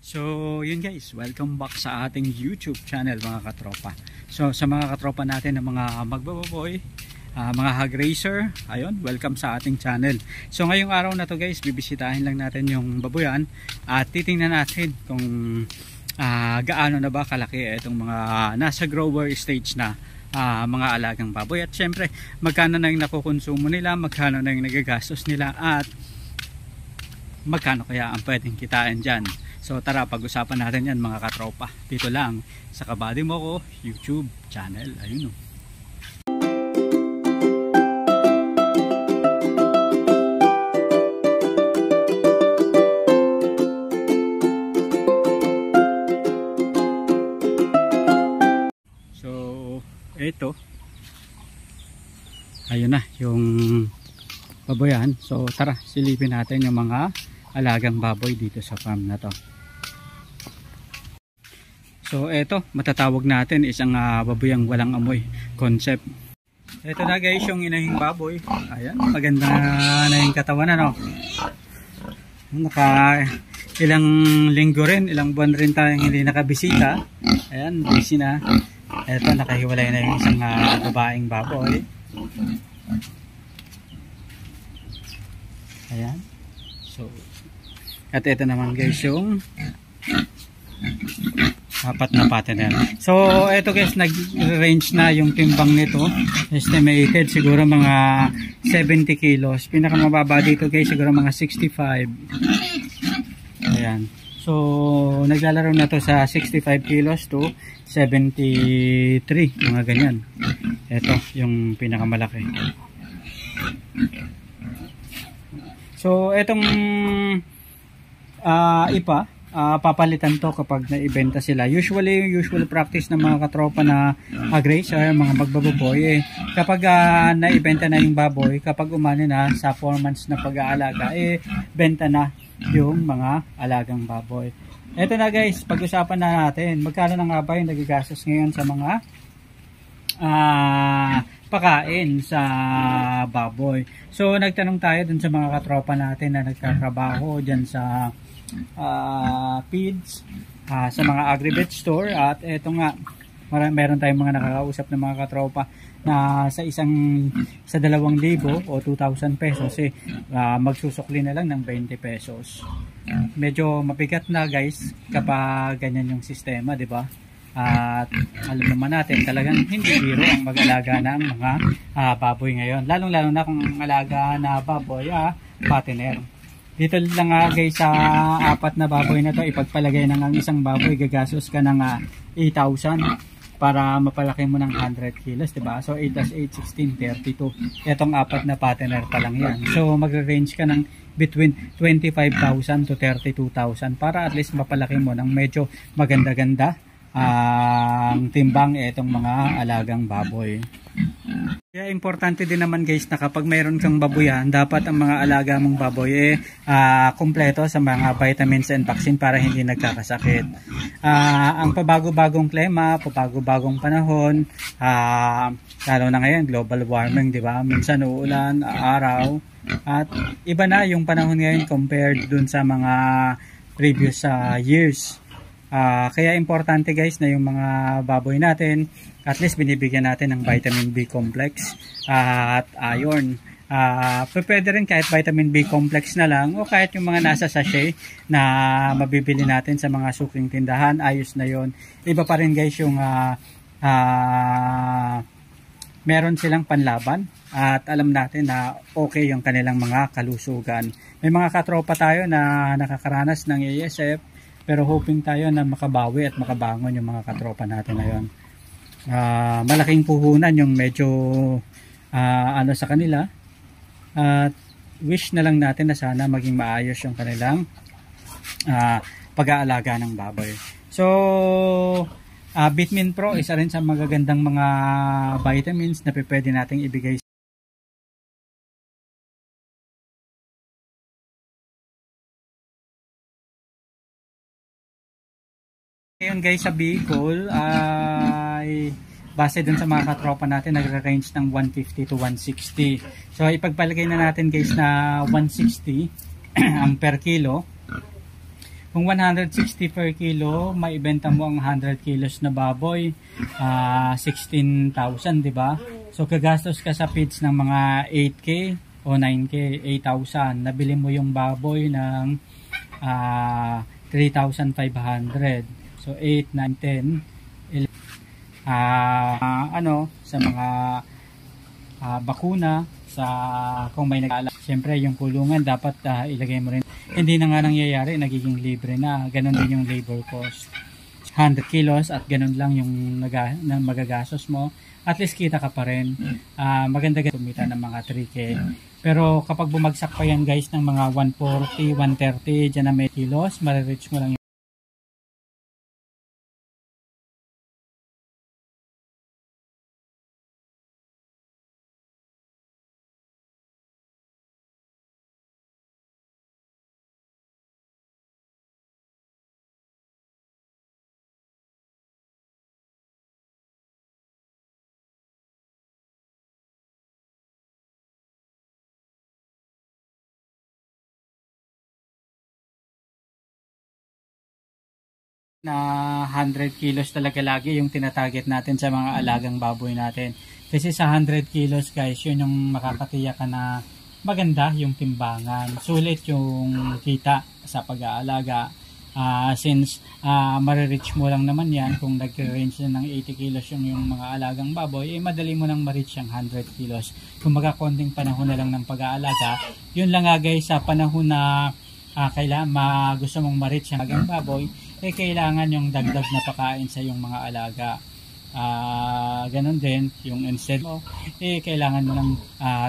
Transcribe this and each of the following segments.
So yun guys, welcome back sa ating YouTube channel mga katropa. So sa mga katropa natin na mga magbababoy, mga hog racer, ayun, welcome sa ating channel. So ngayong araw na to guys, bibisitahin lang natin yung baboyan at titingnan natin kung gaano na ba kalaki itong mga nasa grower stage na mga alagang baboy. At syempre magkano na yung nakukonsumo nila, magkano na yung nagagastos nila, at magkano kaya ang pwedeng kitain dyan. So tara, pag-usapan natin yan mga katropa, dito lang sa Kabady Mo Ko YouTube channel. Ayun o. So ito, ayun na yung baboyan. So tara, silipin natin yung mga alagang baboy dito sa farm na to. So eto, matatawag natin isang baboyang walang amoy concept. Ito na guys yung inahing baboy. Ayan, maganda na yung katawan, ano. Naka ilang linggo rin, ilang buwan rin tayong hindi nakabisita. Ayan, busy na. Eto, nakahiwalay na yung isang babaeng baboy. Ayan. So at ito naman guys yung apat na partner. So ito guys, nag-range na yung timbang nito. Estimated siguro mga 70 kilos. Pinakamababa dito guys siguro mga 65. Ayan. So naglalaro na to sa 65 kilos to 73. Mga ganyan. Ito yung pinakamalaki. So etong papalitan to kapag naibenta sila. Usually yung usual practice ng mga katropa na agracer, mga magbababoy, kapag naibenta na yung baboy, kapag umani na sa 4 months na pag-aalaga, benta na yung mga alagang baboy. Eto na guys, pag-usapan na natin magkano na nga ba yung nagigastos ngayon sa mga pakain sa baboy. So nagtanong tayo dun sa mga katropa natin na nagtatrabaho dyan sa feeds, sa mga agri-vet store, at eto nga, meron tayong mga nakakausap ng mga katropa na sa 2,000 o 2,000 pesos magsusukli na lang ng 20 pesos. Medyo mabigat na guys kapag ganyan yung sistema, di ba? At alam naman natin talagang hindi biro ang mag-alaga ng mga baboy ngayon, lalong-lalo na kung alaga na baboy partner. Dito lang guys sa apat na baboy na to, ipagpalagay na ng isang baboy, gagastos ka ng 8,000 para mapalaki mo ng 100 kilos, diba? So 8 plus 8, 16, 32. Etong apat na partner pa lang yan. So mag-range ka ng between 25,000 to 32,000 para at least mapalaki mo ng medyo maganda-ganda ang timbang itong mga alagang baboy. Kaya importante din naman guys na kapag mayroon kang baboyan, dapat ang mga alaga mong baboy kumpleto sa mga vitamins and vaccine para hindi nagkakasakit. Ang pabago-bagong klima, pabago-bagong panahon, lalo na ngayon global warming, di ba? Minsan uulan, araw, at iba na yung panahon ngayon compared dun sa mga previous years. Kaya importante guys na yung mga baboy natin at least binibigyan natin ng vitamin B complex at iron. Pwede rin kahit vitamin B complex na lang o kahit yung mga nasa sachet na mabibili natin sa mga suking tindahan, ayos na yon. Iba pa rin guys yung meron silang panlaban at alam natin na okay yung kanilang mga kalusugan. May mga katropa tayo na nakakaranas ng ASF, pero hoping tayo na makabawi at makabangon yung mga katropa natin na yun. Malaking puhunan yung medyo sa kanila, at wish na lang natin na sana maging maayos yung kanilang pag-aalaga ng baboy. So Bitmin Pro isa rin sa magagandang mga vitamins na pwede nating ibigay. Ngayon guys sa Bicol ay base dun sa mga katropa natin nagre-range ng 150 to 160. So ipagpalagay na natin guys na 160 ang per kilo. Kung 160 per kilo, maibenta mo ang 100 kilos na baboy, 16,000, di ba? So kagastos ka sa feeds ng mga 8K o 9K, 8,000. Nabili mo yung baboy ng 3,500. So 8, 9, 10, 11. Sa mga bakuna, sa kung may nag-aalala. Siyempre yung kulungan dapat ilagay mo rin. Hindi na nga nangyayari, nagiging libre na. Ganon din yung labor cost. 100 kilos at ganon lang yung magagastos mo. At least kita ka pa rin. Maganda kumita ng mga 3K. Pero kapag bumagsak pa yan guys ng mga 140, 130, dyan na may kilos, marireach mo lang na 100 kilos talaga lagi yung tinatarget natin sa mga alagang baboy natin. Kasi sa 100 kilos guys, yun yung makakatiyak ka na maganda yung timbangan. Sulit yung kita sa pag-aalaga. Since marireach mo lang naman yan, kung nag-range na ng 80 kilos yung mga alagang baboy, madali mo nang ma-reach yung 100 kilos. Kung konting panahon na lang ng pag-aalaga, yun lang nga guys, sa panahon na kailangan gusto mong ma-reach yung alagang baboy, kailangan yung dagdag na pakain sa yung mga alaga. Ganon din yung instead mo, kailangan mo lang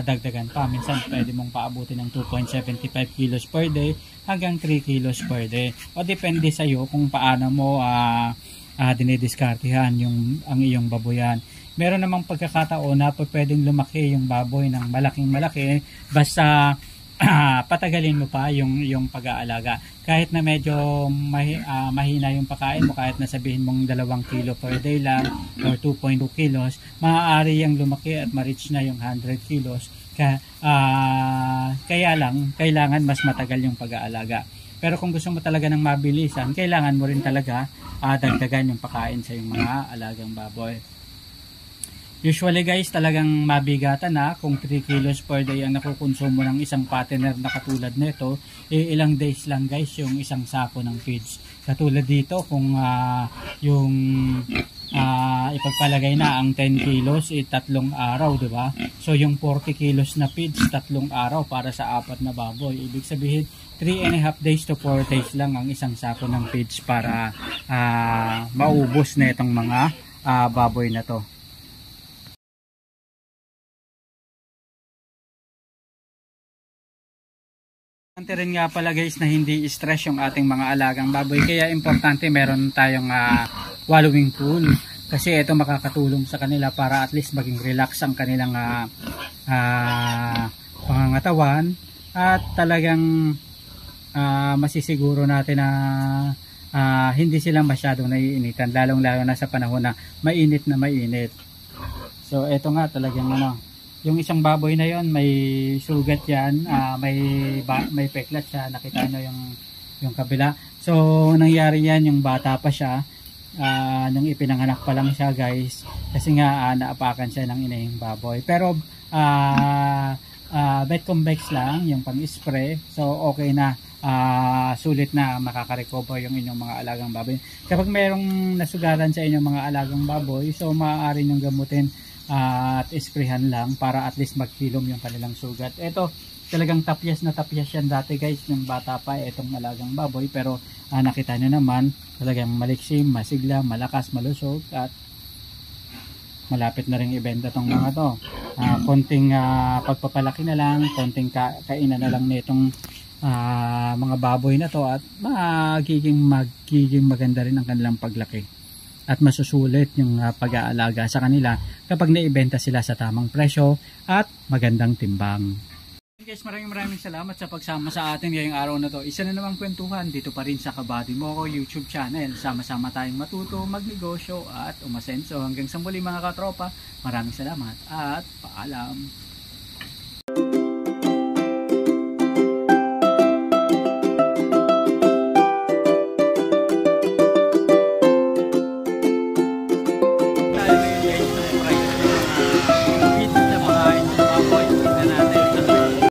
dagdagan pa. Minsan pwede mong paabutin ng 2.75 kilos per day hanggang 3 kilos per day. O depende sa iyo kung paano mo dinidiskartehan ang iyong baboyan. Meron namang pagkakataon na pwedeng lumaki yung baboy ng malaking malaki basta patagalin mo pa yung pag-aalaga. Kahit na medyo mahina yung pagkain mo, kahit na sabihin mong 2 kilo per day lang or 2.2 kilos, maaari yung lumaki at ma-reach na yung 100 kilos. Kaya lang, kailangan mas matagal yung pag-aalaga. Pero kung gusto mo talaga ng mabilisan, kailangan mo rin talaga dagdagan yung pagkain sa yung mga alagang baboy. Usually guys, talagang mabigatan na kung 3 kilos per day ang nakukonsumo ng isang fattener na katulad nito, ilang days lang guys yung isang sako ng feeds. Katulad dito kung yung ipagpalagay na ang 10 kilos 3 araw, di ba? So yung 40 kilos na feeds 3 araw para sa 4 na baboy. Ibig sabihin 3.5 days to 4 days lang ang isang sako ng feeds para maubos na itong mga baboy na to. Importante rin nga pala guys na hindi stress yung ating mga alagang baboy, kaya importante meron tayong wallowing pool kasi ito makakatulong sa kanila para at least maging relax ang kanilang pangangatawan at talagang masisiguro natin na hindi sila masyadong naiinitan, lalong lalo na sa panahon na mainit. So ito nga talagang yung isang baboy na yon may sugat yan, may peklat siya, nakita nyo yung kabila. So nangyari yan yung bata pa siya, nung ipinanganak pa lang siya guys, kasi nga naapakan siya ng inahing baboy. Pero vet convex lang yung pang-spray, so okay na, sulit na makaka-recover yung inyong mga alagang baboy. Kapag mayroong nasugatan sa inyong mga alagang baboy, so maaari nyong gamutin at isprehan lang para at least magkilom yung kanilang sugat. Ito talagang tapyas yan dati guys nung bata pa itong alagang baboy, pero nakita nyo naman talagang maliksim, masigla, malakas, malusog at malapit na rin ibenta tong mga to. Konting pagpapalaki na lang, konting kainan na lang nitong mga baboy na to at magiging maganda rin ang kanilang paglaki. At masusulit yung pag-aalaga sa kanila kapag naibenta sila sa tamang presyo at magandang timbang. Guys, maraming salamat sa pagsama sa atin ngayong araw na to. Isa na namang kwentuhan dito pa rin sa Kabady Mo YouTube channel. Sama-sama tayong matuto, magnegosyo at umasenso. Hanggang sa muli mga katropa, maraming salamat at paalam.